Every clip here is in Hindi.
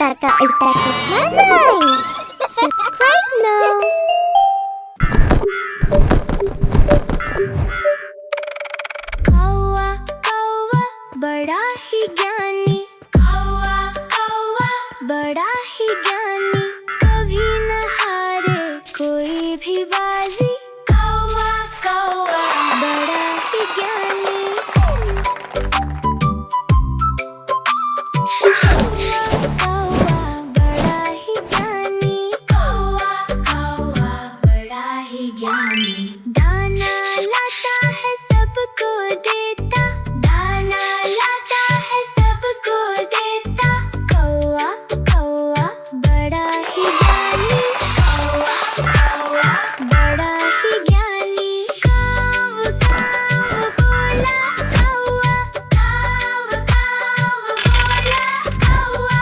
अवतार का उल्टा चश्मा राइम्स। Subscribe now. कौवा कौवा बड़ा ही ज्ञानी, कौवा कौवा बड़ा ही ज्ञानी, कभी न हारे कोई भी बाजी, कौवा कौवा बड़ा ही ज्ञानी। कौवा बड़ा ही ज्ञानी, कौवा कौवा बड़ा ही ज्ञानी। दाना लाता है सबको देता, दाना लाता है सबको देता, कौवा कौवा बड़ा ही ज्ञानी, कौवा कौवा बड़ा ही ज्ञानी। काव काव बोला कौवा, काव काव बोला कौवा,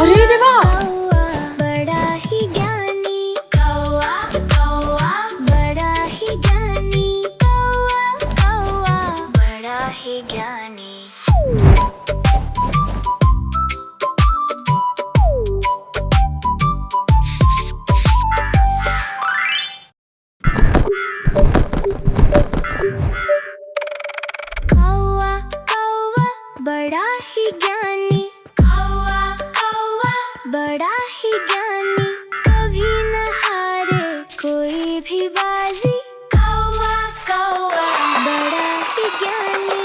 अरे देवा! कौवा बड़ा ही ज्ञानी, कौवा कौवा बड़ा ही ज्ञानी, कौवा कौवा बड़ा ही ज्ञानी। कौवा कौवा बड़ा ही ज्ञानी, कौवा कौवा बड़ा ही ज्ञानी, कभी न हारे कोई भी बाजी, कौवा कौवा बड़ा ही ज्ञानी।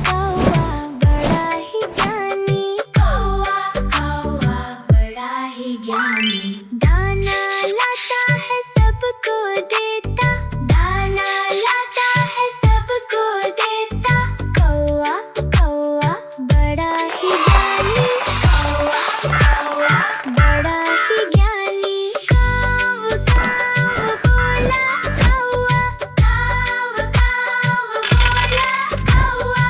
कौवा बड़ा ही ज्ञानी, कौवा कौवा बड़ा ही ज्ञानी। दाना लाता है सबको देता, दाना लाता है सबको देता, कौवा कौवा बड़ा ही ज्ञानी, कौवा कौवा बड़ा ही ज्ञानी। काव काव बोला कौवा, काव काव बोला कौवा,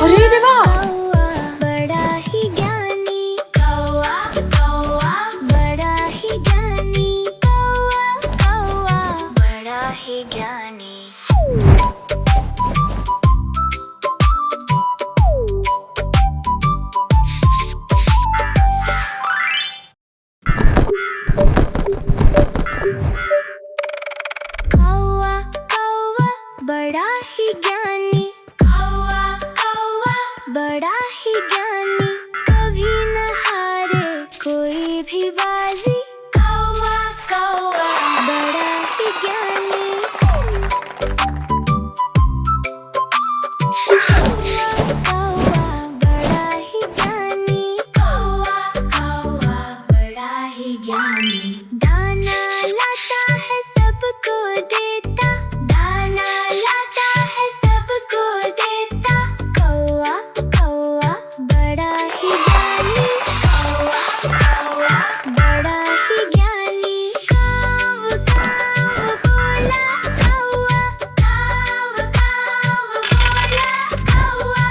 अरे देवा! कौवा बड़ा ही ज्ञानी, कौवा कौवा बड़ा ही ज्ञानी, कौवा कौवा बड़ा ही ज्ञानी। कौवा कौवा बड़ा ही ज्ञानी, कौवा कौवा बड़ा ही ज्ञानी, कभी न हारे कोई भी बाजी, कौवा कौवा बड़ा ही ज्ञानी। कौवा बड़ा ही ज्ञानी, कौवा कौवा बड़ा ही ज्ञानी। दाना लाता है सबको देता, दाना लाता है सबको देता, कौवा कौवा बड़ा ही ज्ञानी, कौवा कौवा बड़ा ही ज्ञानी। काव काव बोला कौवा, काव काव बोला कौवा,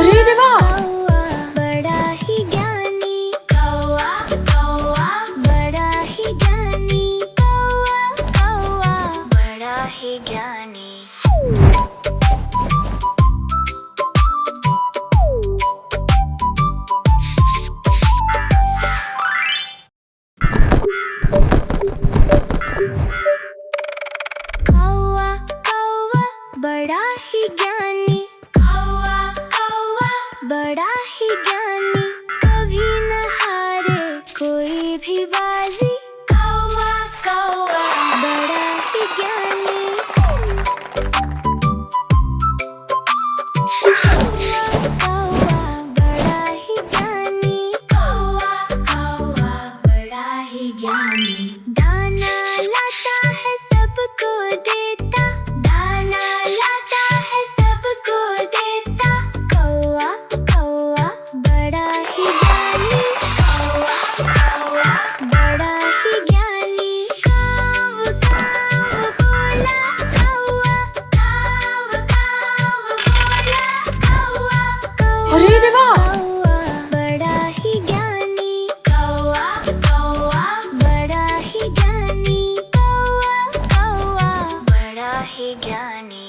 अरे देवा! कौवा बड़ा ही ज्ञानी, कौवा कौवा बड़ा ही ज्ञानी, कौवा कौवा बड़ा ही ज्ञानी। कौवा कौवा बड़ा ही ज्ञानी, कौवा कौवा बड़ा ही ज्ञानी, कभी न हारे कोई भी बाजी, कौवा कौवा बड़ा ही ज्ञानी। कौवा बड़ा ही ज्ञानी, कौवा कौवा बड़ा ही ज्ञानी। दाना लाता है सबको देता, दाना लाता है सबको देता, कौवा कौवा बड़ा ही ज्ञानी, कौवा कौवा बड़ा ही ज्ञानी। काव काव बोला कौवा, काव काव बोला कौवा, अरे देवा! कौवा बड़ा ही ज्ञानी, कौवा कौवा बड़ा ही ज्ञानी, कौवा कौवा बड़ा ही ज्ञानी।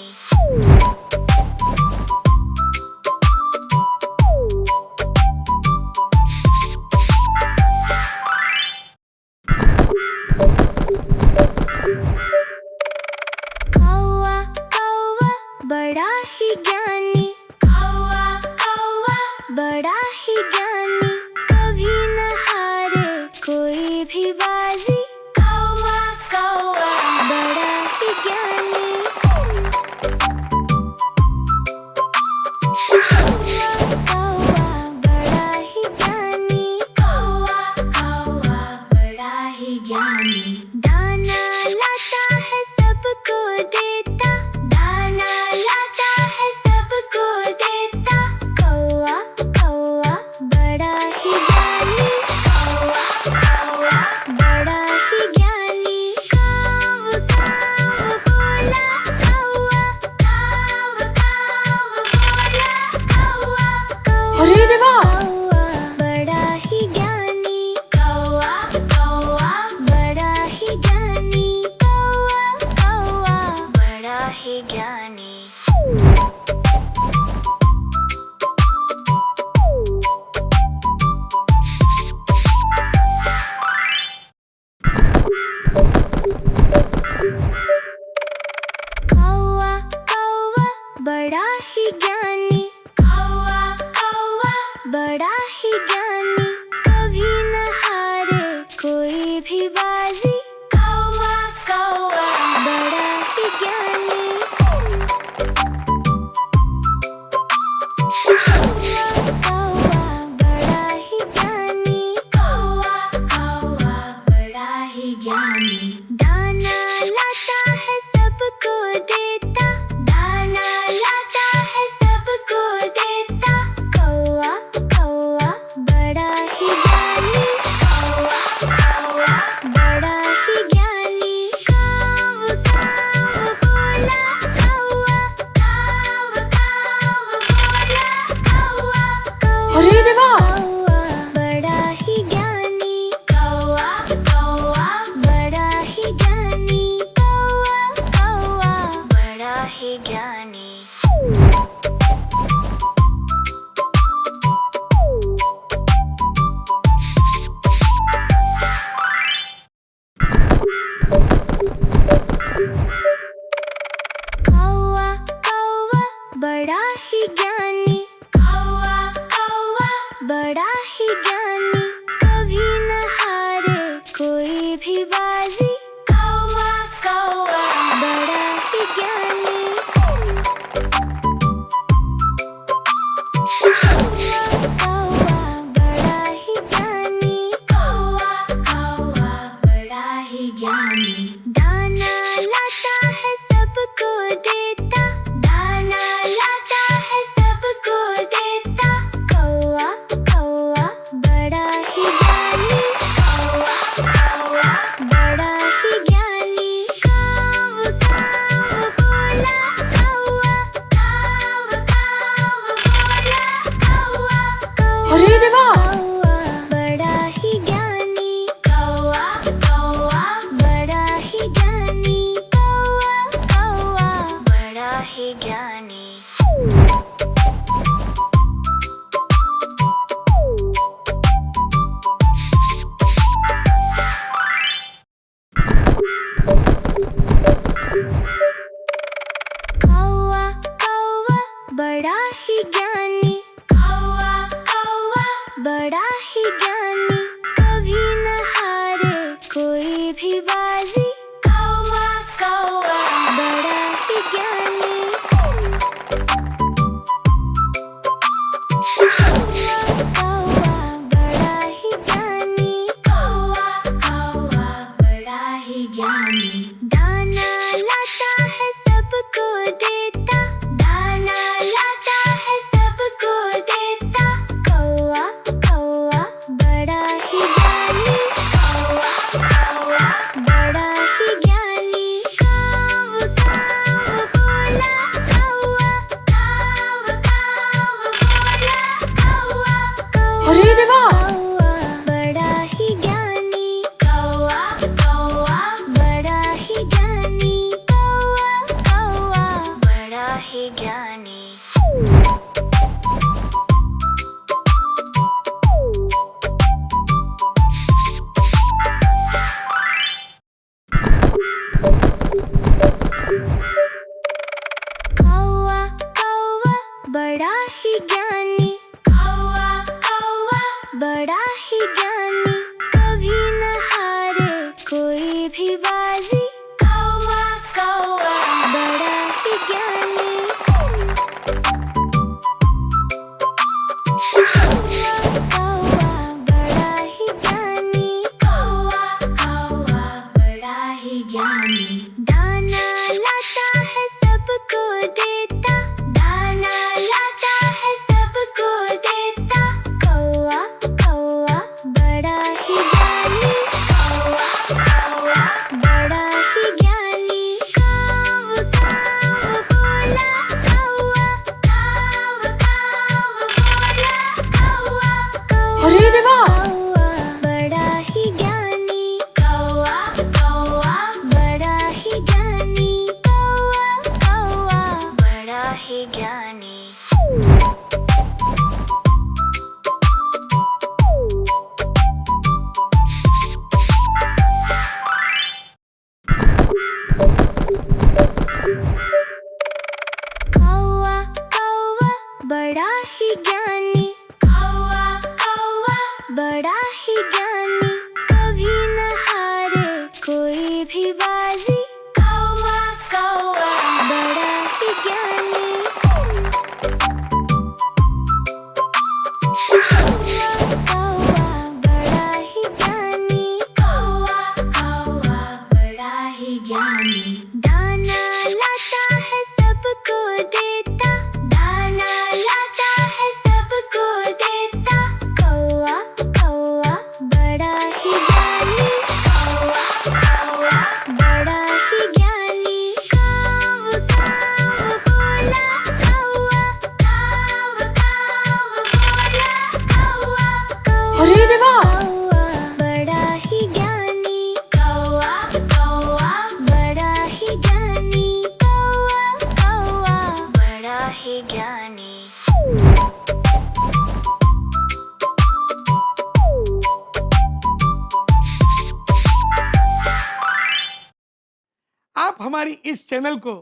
हमारी इस चैनल को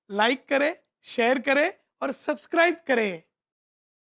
लाइक करें, शेयर करें और सब्सक्राइब करें।